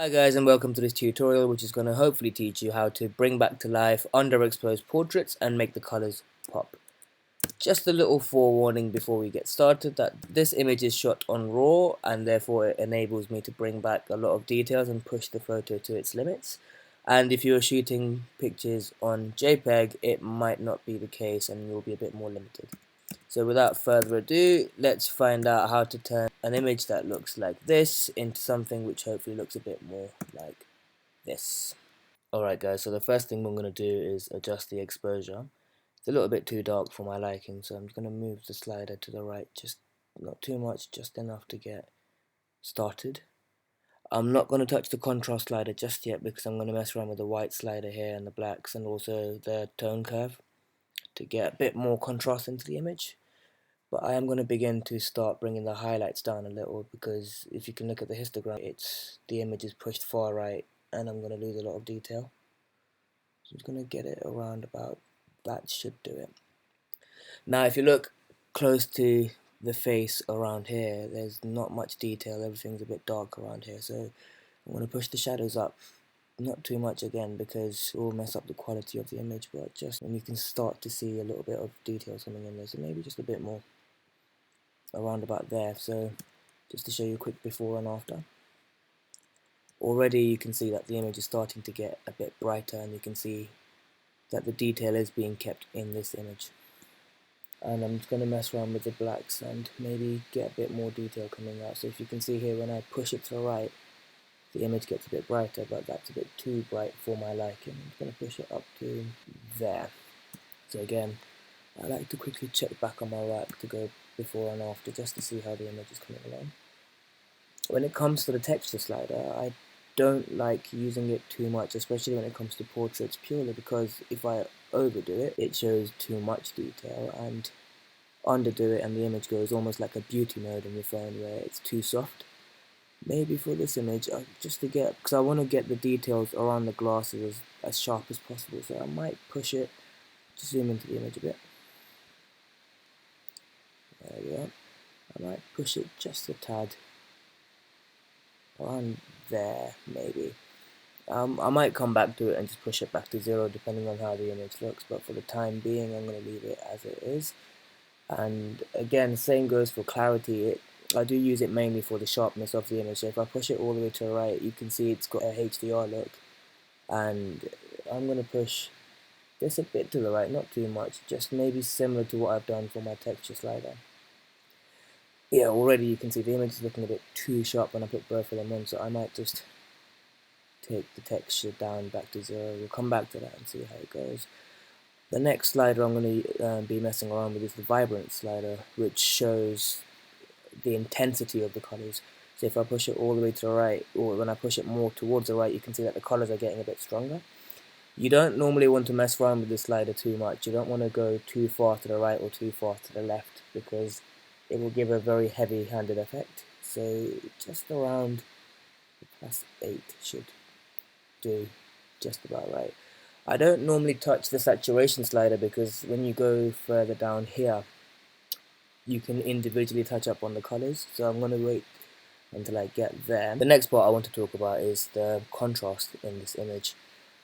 Hi guys, and welcome to this tutorial, which is going to hopefully teach you how to bring back to life underexposed portraits and make the colors pop. Just a little forewarning before we get started that this image is shot on RAW, and therefore it enables me to bring back a lot of details and push the photo to its limits. And if you're shooting pictures on JPEG, it might not be the case and you'll be a bit more limited. So without further ado, let's find out how to turn an image that looks like this into something which hopefully looks a bit more like this. Alright guys, so the first thing I'm going to do is adjust the exposure. It's a little bit too dark for my liking, so I'm just going to move the slider to the right, just not too much, just enough to get started. I'm not going to touch the contrast slider just yet because I'm going to mess around with the white slider here and the blacks and also the tone curve to get a bit more contrast into the image. But I am going to begin to start bringing the highlights down a little, because if you can look at the histogram, the image is pushed far right and I'm going to lose a lot of detail. So I'm just going to get it around about that, should do it. Now if you look close to the face around here, there's not much detail, everything's a bit dark around here, so I'm going to push the shadows up, not too much again because it will mess up the quality of the image, but just when you can start to see a little bit of detail coming in there, so maybe just a bit more around about there. So just to show you a quick before and after. Already you can see that the image is starting to get a bit brighter, and you can see that the detail is being kept in this image. And I'm just going to mess around with the blacks and maybe get a bit more detail coming out. So if you can see here, when I push it to the right, the image gets a bit brighter, but that's a bit too bright for my liking. I'm just going to push it up to there. So again, I like to quickly check back on my rack to go before and after, just to see how the image is coming along. When it comes to the texture slider, I don't like using it too much, especially when it comes to portraits, purely because if I overdo it, it shows too much detail, and underdo it and the image goes almost like a beauty mode on your phone where it's too soft. Maybe for this image, just to get, because I want to get the details around the glasses as sharp as possible, so I might push it, just zoom into the image a bit. There we go. I might push it just a tad around there, maybe. I might come back to it and just push it back to 0 depending on how the image looks, but for the time being I'm going to leave it as it is. And again, same goes for clarity. I do use it mainly for the sharpness of the image, so if I push it all the way to the right, you can see it's got a HDR look, and I'm going to push this a bit to the right, not too much, just maybe similar to what I've done for my texture slider. Yeah, already you can see the image is looking a bit too sharp when I put both of them on, so I might just take the texture down back to 0. We'll come back to that and see how it goes. The next slider I'm going to be messing around with is the vibrant slider, which shows the intensity of the colors. So if I push it all the way to the right, or when I push it more towards the right, you can see that the colors are getting a bit stronger. You don't normally want to mess around with the slider too much. You don't want to go too far to the right or too far to the left, because it will give a very heavy-handed effect. So just around +8 should do just about right. I don't normally touch the saturation slider because when you go further down here, you can individually touch up on the colors, so I'm going to wait until I get there. The next part I want to talk about is the contrast in this image.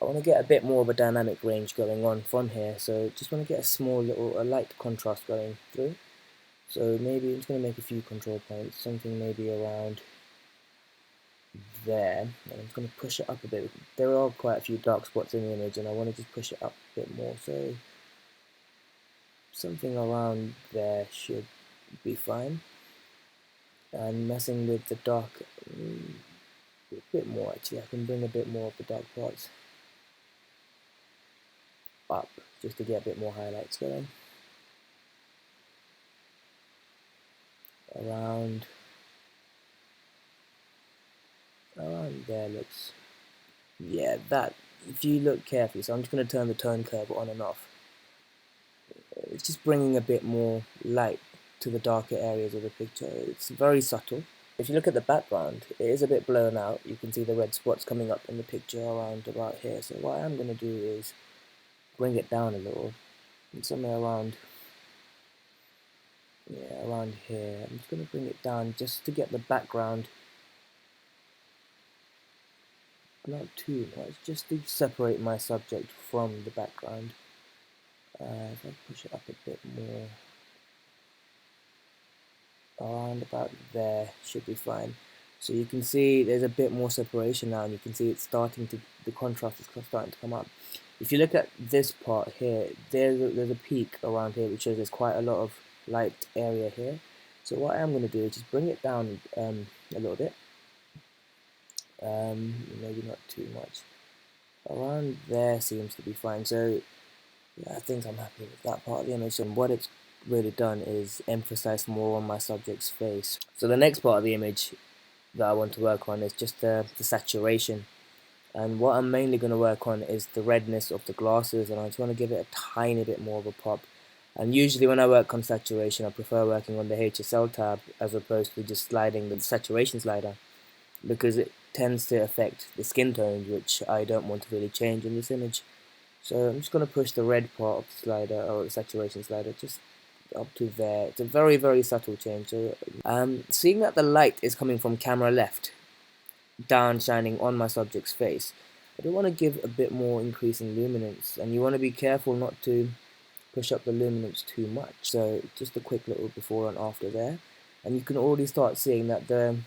I want to get a bit more of a dynamic range going on from here, so just want to get a light contrast going through. So maybe I'm just going to make a few control points, something maybe around there, and I'm just going to push it up a bit. There are quite a few dark spots in the image and I want to just push it up a bit more, so something around there should be fine. And messing with the dark a bit more, actually I can bring a bit more of the dark parts up just to get a bit more highlights going. Around there looks, yeah, that, if you look carefully, so I'm just going to turn the tone curve on and off. It's just bringing a bit more light to the darker areas of the picture. It's very subtle. If you look at the background, it is a bit blown out. You can see the red spots coming up in the picture around about here. So what I'm going to do is bring it down a little, and somewhere around, yeah, around here. I'm just going to bring it down just to get the background not too much, just to separate my subject from the background. If I push it up a bit more, around about there should be fine. So you can see there's a bit more separation now, and you can see it's starting to, the contrast is starting to come up. If you look at this part here, there's a peak around here which shows there's quite a lot of light area here. So what I'm going to do is just bring it down a little bit, maybe not too much. Around there seems to be fine. So yeah, I think I'm happy with that part of the image. And what it's really done is emphasize more on my subject's face. So the next part of the image that I want to work on is just the saturation. And what I'm mainly going to work on is the redness of the glasses, and I just want to give it a tiny bit more of a pop. And usually when I work on saturation, I prefer working on the HSL tab as opposed to just sliding the saturation slider, because it tends to affect the skin tones, which I don't want to really change in this image. So I'm just going to push the red part of the slider, or the saturation slider, just up to there. It's a very, very subtle change. So seeing that the light is coming from camera left down, shining on my subject's face, I do want to give a bit more increase in luminance, and you want to be careful not to push up the luminance too much. So just a quick little before and after there, and you can already start seeing that the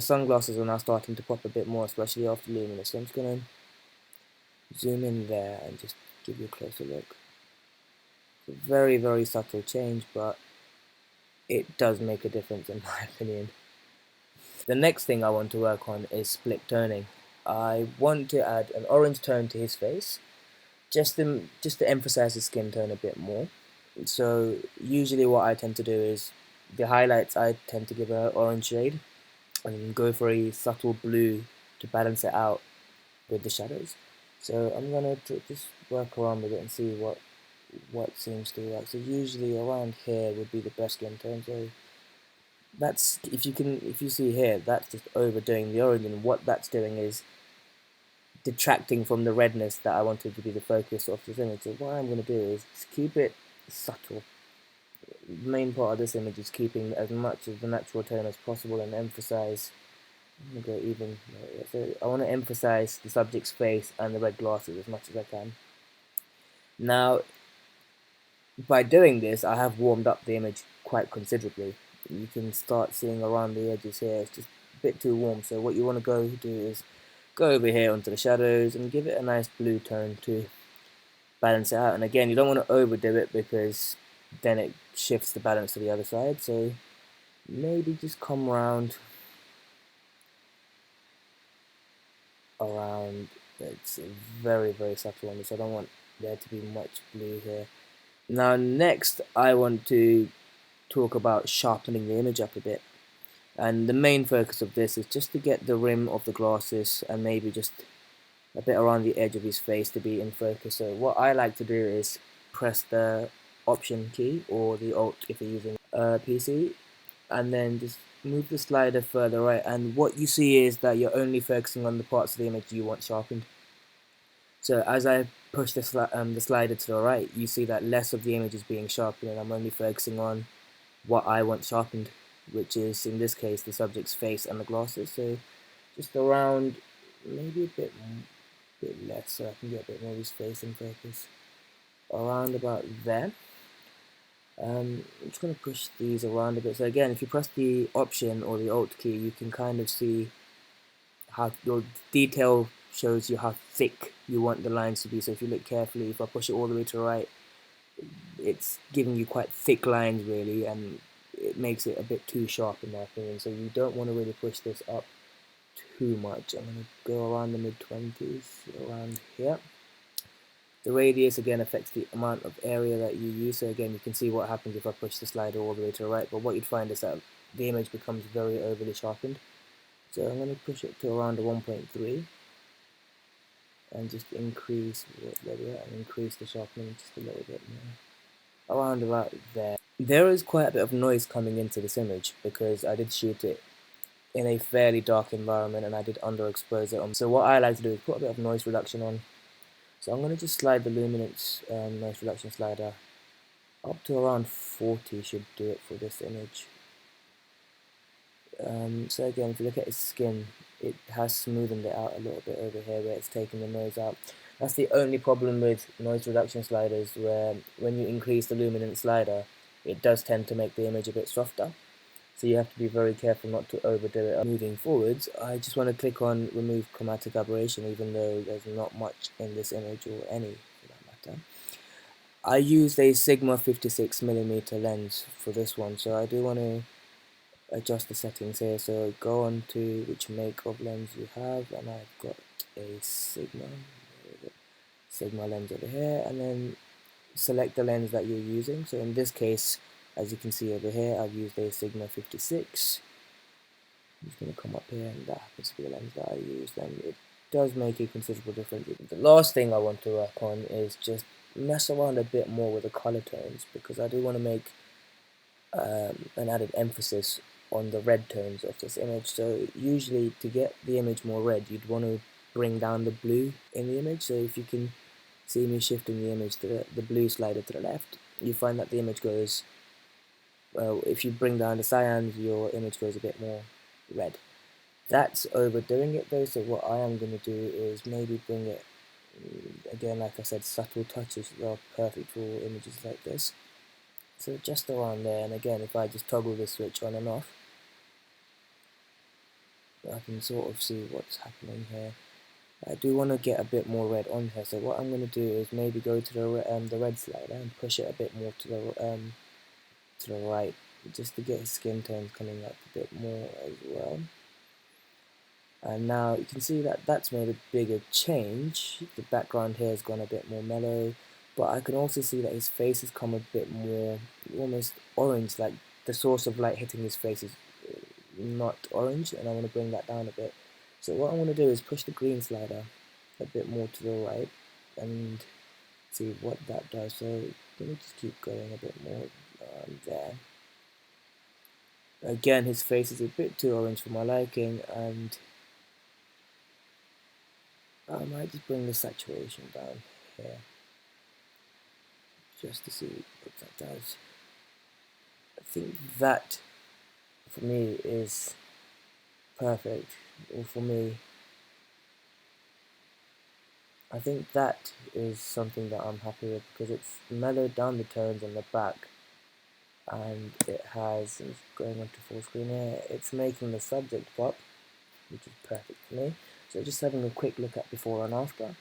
sunglasses are now starting to pop a bit more, especially after luminance. So I'm just going to zoom in there and just give you a closer look. It's a very, very subtle change, but it does make a difference in my opinion. The next thing I want to work on is split toning. I want to add an orange tone to his face, just to emphasize his skin tone a bit more. So usually what I tend to do is the highlights I tend to give an orange shade and go for a subtle blue to balance it out with the shadows. So I'm gonna just work around with it and see what seems to work. So usually around here would be the best skin tone. So that's, if you see here, that's just overdoing the orange, and what that's doing is detracting from the redness that I wanted to be the focus of this image. So what I'm going to do is keep it subtle. The main part of this image is keeping as much of the natural tone as possible and emphasize, I'm going to go even, so I want to emphasize the subject's face and the red glasses as much as I can. Now, by doing this, I have warmed up the image quite considerably. You can start seeing around the edges here, it's just a bit too warm. So what you want to go do is go over here onto the shadows and give it a nice blue tone to balance it out. And again, you don't want to overdo it because then it shifts the balance to the other side. So maybe just come around, it's very, very subtle on this. I don't want there to be much blue here. Now next, I want to talk about sharpening the image up a bit. And the main focus of this is just to get the rim of the glasses and maybe just a bit around the edge of his face to be in focus. So what I like to do is press the Option key or the Alt if you're using a PC, and then just move the slider further right, and what you see is that you're only focusing on the parts of the image you want sharpened. So as I push the slider to the right, you see that less of the image is being sharpened, and I'm only focusing on what I want sharpened, which is in this case the subject's face and the glasses. So just around, maybe a bit less, so I can get a bit more of his face in focus. Around about there. I'm just going to push these around a bit. So again, if you press the Option or the Alt key, you can kind of see how your detail shows you how thick you want the lines to be. So if you look carefully, if I push it all the way to the right, it's giving you quite thick lines really, and it makes it a bit too sharp in my opinion. So you don't want to really push this up too much. I'm going to go around the mid-20s, around here. The radius again affects the amount of area that you use. So again, you can see what happens if I push the slider all the way to the right, but what you'd find is that the image becomes very overly sharpened. So I'm going to push it to around the 1.3 and just increase the sharpening just a little bit more. Around about there. There is quite a bit of noise coming into this image because I did shoot it in a fairly dark environment and I did underexpose it on. So what I like to do is put a bit of noise reduction on. So I'm going to just slide the luminance noise reduction slider up to around 40 should do it for this image. So again, if you look at his skin, it has smoothened it out a little bit over here where it's taken the noise out. That's the only problem with noise reduction sliders, where when you increase the luminance slider, it does tend to make the image a bit softer. So you have to be very careful not to overdo it. Moving forwards, I just want to click on remove chromatic aberration, even though there's not much in this image, or any for that matter. I used a Sigma 56mm lens for this one, so I do want to adjust the settings here. So go on to which make of lens you have, and I've got a Sigma lens over here, and then select the lens that you're using. So in this case, as you can see over here, I've used a Sigma 56. I'm just going to come up here, and that happens to be the lens that I used, and it does make a considerable difference. The last thing I want to work on is just mess around a bit more with the color tones, because I do want to make an added emphasis on the red tones of this image. So usually to get the image more red, you'd want to bring down the blue in the image. So if you can see me shifting the image to the blue slider to the left, you find that the image goes, well, if you bring down the cyans, your image goes a bit more red. That's overdoing it though, so what I am going to do is maybe bring it, again, like I said, subtle touches are perfect for images like this. So just around there, and again, if I just toggle this switch on and off, I can sort of see what's happening here. I do want to get a bit more red on here, so what I'm going to do is maybe go to the red slider and push it a bit more to the right, just to get his skin tones coming up a bit more as well. And now you can see that that's made a bigger change. The background here has gone a bit more mellow, but I can also see that his face has come a bit more almost orange, like the source of light hitting his face is not orange, and I want to bring that down a bit. So what I want to do is push the green slider a bit more to the right and see what that does. So let me just keep going a bit more there. Again, his face is a bit too orange for my liking, and I might just bring the saturation down here just to see what that does. I think that for me is perfect, or for me, I think that is something that I'm happy with, because it's mellowed down the tones on the back, and it has, I'm going onto full screen here, it's making the subject pop, which is perfect for me. So just having a quick look at before and after.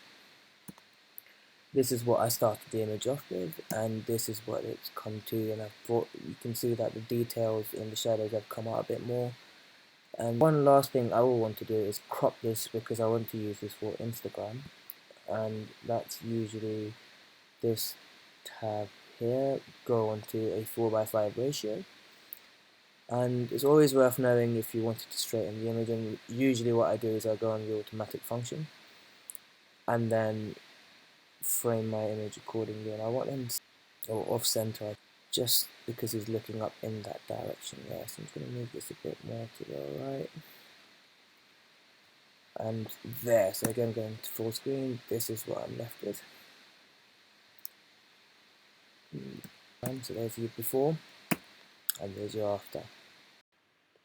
This is what I started the image off with, and this is what it's come to, and you can see that the details in the shadows have come out a bit more. And one last thing I will want to do is crop this, because I want to use this for Instagram, and that's usually this tab here. Go on to a 4:5 ratio, and it's always worth knowing if you wanted to straighten the image, and usually what I do is I go on the automatic function and then frame my image accordingly, and I want him or off center, just because he's looking up in that direction there. So I'm just going to move this a bit more to the right, and there. So again, going to full screen, this is what I'm left with. So there's your before, and there's your after.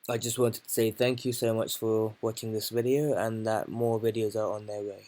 I just wanted to say thank you so much for watching this video, and that more videos are on their way.